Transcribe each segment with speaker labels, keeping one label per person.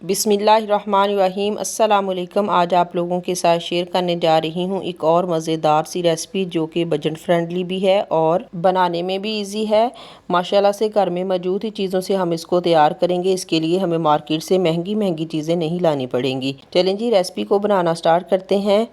Speaker 1: बिस्मिल्लाहिर्रहमानिर्रहीम। अस्सलामुअलैकुम। आज आप लोगों के साथ शेयर करने जा रही हूँ एक और मज़ेदार सी रेसिपी जो कि बजट फ्रेंडली भी है और बनाने में भी इजी है। माशाल्लाह से घर में मौजूद ही चीज़ों से हम इसको तैयार करेंगे। इसके लिए हमें मार्केट से महंगी महंगी चीज़ें नहीं लानी पड़ेंगी। चलें जी, रेसिपी को बनाना स्टार्ट करते हैं।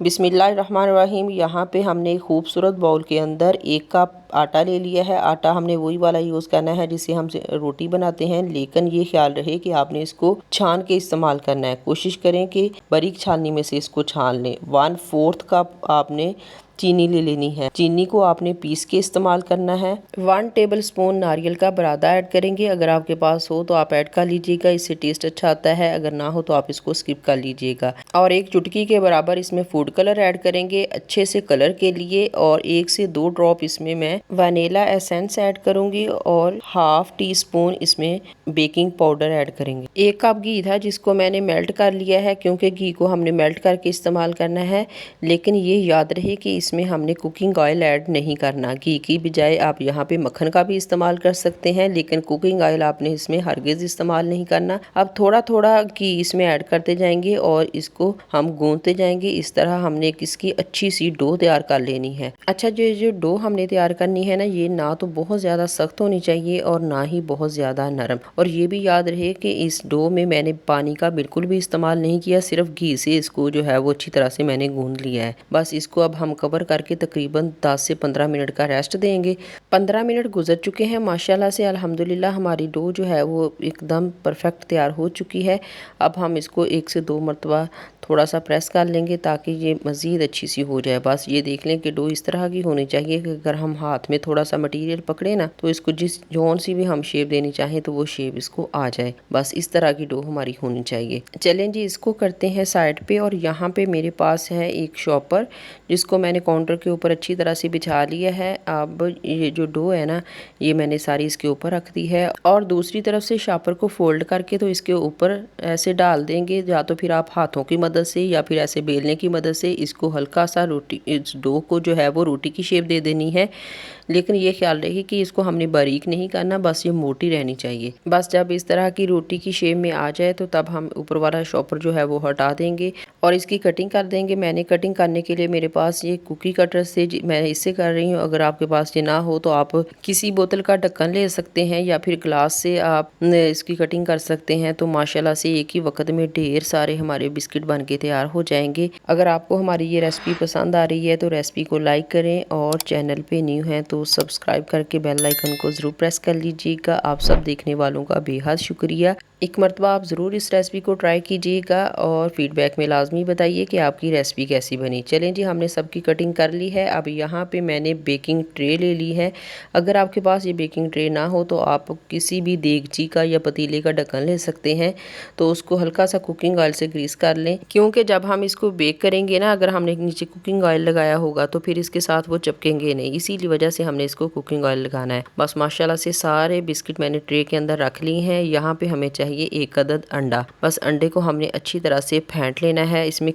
Speaker 1: बिस्मिल्लाहिर्रहमानिर्रहीम। यहाँ पे हमने खूबसूरत बाउल के अंदर 1 कप आटा ले लिया है। आटा हमने वही वाला यूज़ करना है जिससे हम रोटी बनाते हैं, लेकिन ये ख्याल रहे कि आपने इसको छान के इस्तेमाल करना है। कोशिश करें कि बारीक छाननी में से इसको छान लें। 1/4 कप आपने चीनी ले लेनी है। चीनी को आपने पीस के इस्तेमाल करना है। 1 टेबल स्पून नारियल का बुरादा ऐड करेंगे। अगर आपके पास हो तो आप ऐड कर लीजिएगा, इससे टेस्ट अच्छा आता है। अगर ना हो तो आप इसको स्किप कर लीजिएगा। और 1 चुटकी के बराबर इसमें फूड कलर ऐड करेंगे अच्छे से कलर के लिए। और 1 से 2 ड्रॉप इसमें मैं वनीला एसेंस ऐड करूंगी और 1/2 टी स्पून इसमें बेकिंग पाउडर ऐड करेंगे। 1 कप घी था जिसको मैंने मेल्ट कर लिया है, क्योंकि घी को हमने मेल्ट करके इस्तेमाल करना है। लेकिन ये याद रहे कि इसमें हमने कुकिंग ऑयल ऐड नहीं करना। घी की बजाय आप यहाँ पे मक्खन का भी इस्तेमाल कर सकते हैं, लेकिन कुकिंग ऑयल आपने इसमें हरगिज़ इस्तेमाल नहीं करना। अब थोड़ा थोड़ा घी इसमें ऐड करते जाएंगे और इसको हम गूंथते जाएंगे। इस तरह हमने इसकी अच्छी सी डो तैयार कर लेनी है। अच्छा, जो डो हमने तैयार करनी है ना, ये ना तो बहुत ज़्यादा सख्त होनी चाहिए और ना ही बहुत ज़्यादा नरम। और ये भी याद रहे कि इस डो में मैंने पानी का बिल्कुल भी इस्तेमाल नहीं किया, सिर्फ घी से इसको जो है वो अच्छी तरह से मैंने गूंद लिया है। बस इसको अब हम कवर करके तकरीबन 10 से 15 मिनट का रेस्ट देंगे। 15 मिनट गुजर चुके हैं माशाल्लाह से। अल्हम्दुलिल्लाह हमारी डो जो है वो एकदम परफेक्ट तैयार हो चुकी है। अब हम इसको 1 से 2 मरतबा थोड़ा सा प्रेस कर लेंगे ताकि ये मज़ीद अच्छी सी हो जाए। बस ये देख लें कि डो इस तरह की होनी चाहिए कि अगर हम हाथ में थोड़ा सा मटेरियल पकड़े ना, तो इसको जिस जौन सी भी हम शेप देनी चाहें तो वो शेप इसको आ जाए। बस इस तरह की डो हमारी होनी चाहिए। चलें जी, इसको करते हैं साइड पे। और यहाँ पे मेरे पास है एक शॉपर जिसको मैंने काउंटर के ऊपर अच्छी तरह से बिछा लिया है। अब ये जो डो है ना, ये मैंने सारी इसके ऊपर रख दी है और दूसरी तरफ से शॉपर को फोल्ड करके तो इसके ऊपर ऐसे डाल देंगे। या तो फिर आप हाथों की मदद से या फिर ऐसे बेलने की मदद से इसको हल्का सा रोटी, इस डो को जो है वो रोटी की शेप दे देनी है। लेकिन ये ख्याल रहे कि इसको हमने बारीक नहीं करना, बस ये मोटी रहनी चाहिए। बस जब इस तरह की रोटी की शेप में आ जाए तो तब हम ऊपर वाला शॉपर जो है वो हटा देंगे और इसकी कटिंग कर देंगे। मैंने कटिंग करने के लिए मेरे पास ये कुकी कटर से मैं इससे कर रही हूँ। अगर आपके पास ये ना हो तो आप किसी बोतल का ढक्कन ले सकते हैं या फिर ग्लास से आप इसकी कटिंग कर सकते हैं। तो माशाल्लाह से एक ही वक्त में ढेर सारे हमारे बिस्किट बन के तैयार हो जाएंगे। अगर आपको हमारी ये रेसिपी पसंद आ रही है तो रेसिपी को लाइक करें और चैनल पे न्यू हैं तो सब्सक्राइब करके बेल आइकन को ज़रूर प्रेस कर लीजिएगा। आप सब देखने वालों का बेहद शुक्रिया। एक मरतबा आप ज़रूर इस रेसिपी को ट्राई कीजिएगा और फीडबैक में लाजमी बताइए कि आपकी रेसिपी कैसी बनी। चलें जी, हमने सबकी कटिंग कर ली है। अब यहाँ पे मैंने बेकिंग ट्रे ले ली है। अगर आपके पास ये बेकिंग ट्रे ना हो तो आप किसी भी देगची का या पतीले का ढक्कन ले सकते हैं। तो उसको हल्का सा कुकिंग ऑयल से ग्रीस कर लें, क्योंकि जब हम इसको बेक करेंगे ना, अगर हमने नीचे कुकिंग ऑयल लगाया होगा तो फिर इसके साथ वो चिपकेंगे नहीं। इसीलिए वजह से हमने इसको कुकिंग ऑयल लगाना है। बस माशाल्लाह से सारे बिस्किट मैंने ट्रे के अंदर रख लिए हैं। यहाँ पे हमें चाहिए 1 अदद अंडा। बस अंडे को हमने अच्छी तरह से फेंट लेना है। इसमें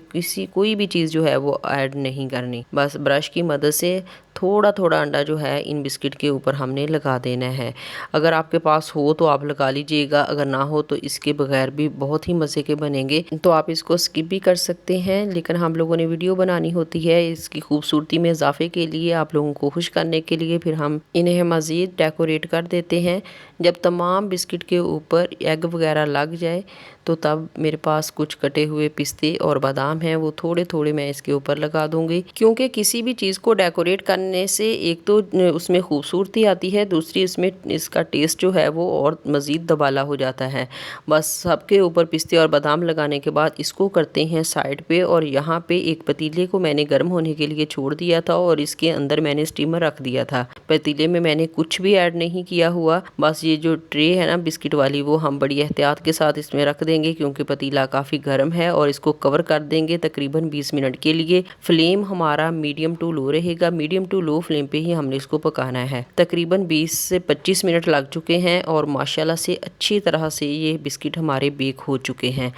Speaker 1: कोई भी चीज़ जो है वो ऐड नहीं करनी। बस ब्रश की मदद से थोड़ा थोड़ा अंडा जो है इन बिस्किट के ऊपर हमने लगा देना है। अगर आपके पास हो तो आप लगा लीजिएगा, अगर ना हो तो इसके बगैर भी बहुत ही मज़े के बनेंगे। तो आप इसको स्किप भी कर सकते हैं, लेकिन हम लोगों ने वीडियो बनानी होती है इसकी खूबसूरती में इजाफे के लिए, आप लोगों को खुश करने के लिए। फिर हम इन्हें मज़ीद डेकोरेट कर देते हैं। जब तमाम बिस्किट के ऊपर एग वगैरह लग जाए तो तब मेरे पास कुछ कटे हुए पिस्ते और बादाम हैं, वो थोड़े थोड़े मैं इसके ऊपर लगा दूंगी। क्योंकि किसी भी चीज़ को डेकोरेट करने से एक तो उसमें खूबसूरती आती है, दूसरी इसमें इसका टेस्ट जो है वो और मज़ीद दबाला हो जाता है। बस सबके ऊपर पिस्ते और बादाम लगाने के बाद इसको करते हैं साइड पे। और यहाँ पे एक पतीले को मैंने गर्म होने के लिए छोड़ दिया था और इसके अंदर मैंने स्टीमर रख दिया था। पतीले में मैंने कुछ भी ऐड नहीं किया हुआ। बस ये जो ट्रे है ना बिस्किट वाली, वो हम बड़ी एहतियात के साथ इसमें रख देंगे, क्योंकि पतीला काफ़ी गर्म है। और इसको कवर कर देंगे तकरीबन 20 मिनट के लिए। फ्लेम हमारा मीडियम टू लो रहेगा। मीडियम टू लो फ्लेम पे ही हमने इसको पकाना है। तकरीबन 20 से 25 मिनट लग चुके हैं और माशाल्लाह से अच्छी तरह से ये बिस्किट हमारे बेक हो चुके हैं।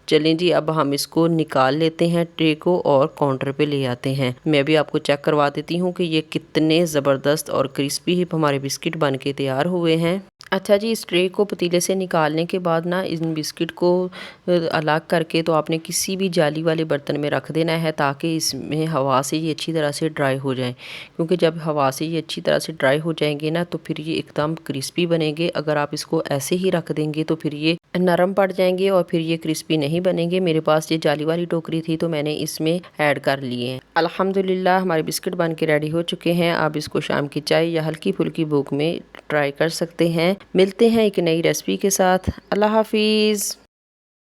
Speaker 1: चलें जी, अब हम इसको निकाल लेते हैं ट्रे को और काउंटर पे ले आते हैं। मैं भी आपको चेक करवा देती हूँ कि ये कितने ज़बरदस्त और क्रिस्पी हमारे बिस्किट बन के तैयार हुए हैं। अच्छा जी, इस ट्रे को पतीले से निकालने के बाद ना इन बिस्किट को अलग करके तो आपने किसी भी जाली वाले बर्तन में रख देना है, ताकि इसमें हवा से ये अच्छी तरह से ड्राई हो जाएं। क्योंकि जब हवा से ये अच्छी तरह से ड्राई हो जाएंगे ना, तो फिर ये एकदम क्रिस्पी बनेंगे। अगर आप इसको ऐसे ही रख देंगे तो फिर ये नरम पड़ जाएंगे और फिर ये क्रिस्पी नहीं बनेंगे। मेरे पास ये जाली वाली टोकरी थी तो मैंने इसमें ऐड कर लिए हैं। अल्हम्दुलिल्लाह हमारे बिस्किट बन के रेडी हो चुके हैं। आप इसको शाम की चाय या हल्की फुल्की भूख में ट्राई कर सकते हैं। मिलते हैं एक नई रेसिपी के साथ। अल्लाह हाफिज़।